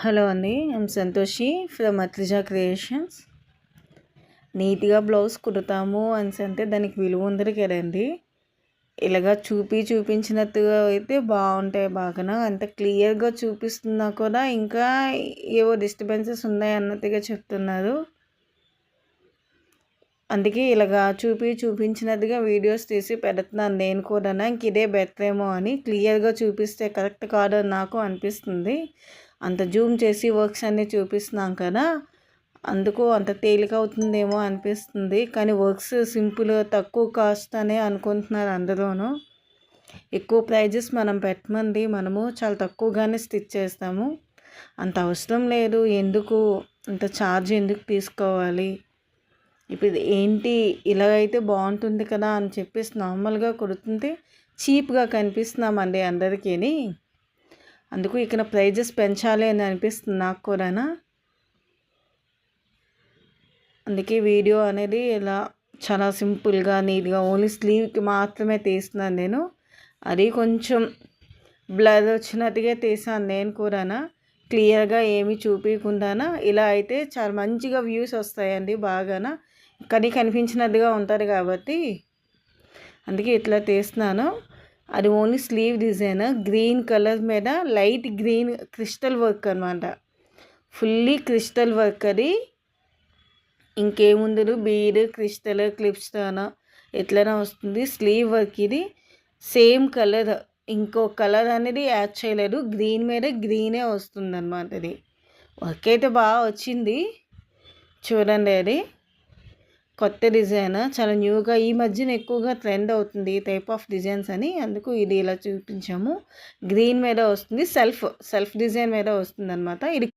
Hello అండి, I'm Santoshi from అత్రిజా creations. నీట్గా blouse కుడతాము అంటే దానికి విలువ ఉంది కదండి. ఇలాగా చూపించినట్టుగా అయితే బాగుంటాయి. బాగా అంత క్లియర్గా చూపిస్తున్నా కూడా ఇంకా ఏవో డిస్టర్బెన్సెస్ ఉన్నాయి అన్నట్టుగా చెప్తున్నారు. అందుకే ఇలాగా చూపించినట్టుగా వీడియోస్ తీసి పెడుతున్నాను నేను కూడా. ఇంక ఇదే బెటర్ ఏమో అని, క్లియర్గా చూపిస్తే కరెక్ట్ కాదని నాకు అనిపిస్తుంది. అంత జూమ్ చేసి వర్క్స్ అన్నీ చూపిస్తున్నాం కదా, అందుకు అంత తేలిక అవుతుందేమో అనిపిస్తుంది. కానీ వర్క్స్ సింపుల్, తక్కువ కాస్ట్ అనే అనుకుంటున్నారు అందరూను. ఎక్కువ ప్రైజెస్ మనం పెట్టమంది, మనము చాలా తక్కువగానే స్టిచ్ చేస్తాము. అంత అవసరం లేదు, ఎందుకు అంత ఛార్జ్ ఎందుకు తీసుకోవాలి. ఇప్పుడు ఏంటి ఇలాగైతే బాగుంటుంది కదా అని చెప్పేసి నార్మల్గా కుడుతుంటే చీప్గా కనిపిస్తున్నామండి అందరికీ. అందుకు ఇక్కడ ప్రైజెస్ పెంచాలి అని అనిపిస్తుంది నాకు కూడా. అందుకే వీడియో అనేది ఇలా చాలా సింపుల్గా నీట్గా ఓన్లీ స్లీవ్కి మాత్రమే తీస్తున్నాను నేను. అది కొంచెం బ్లర్ వచ్చినట్టుగా తీసాను నేను కూడా, క్లియర్గా ఏమి చూపించకుండా. ఇలా అయితే చాలా మంచిగా వ్యూస్ వస్తాయండి బాగా, కానీ కనిపించినట్టుగా ఉంటుంది కాబట్టి అందుకే ఇట్లా తీస్తున్నాను. అది only slew design, green colour మీద లైట్ గ్రీన్ క్రిస్టల్ వర్క్ అనమాట. Fully crystal work. అది ఇంకేముందు బీడ్, క్రిస్టల్, క్లిప్స్టోన్ ఎట్లైనా వస్తుంది. స్లీవ్ వర్క్ ఇది సేమ్ కలర్, ఇంకో కలర్ అనేది యాడ్ చేయలేదు. గ్రీన్ మీద గ్రీనే వస్తుంది అనమాట. అది వర్క్ అయితే బాగా వచ్చింది చూడండి. అది కొత్త డిజైన్, చాలా న్యూగా ఈ మధ్యన ఎక్కువగా ట్రెండ్ అవుతుంది ఈ టైప్ ఆఫ్ డిజైన్స్ అని. అందుకు ఇది ఇలా చూపించాము. గ్రీన్ మీద వస్తుంది, సెల్ఫ్ డిజైన్ మీద వస్తుంది అనమాట. ఇది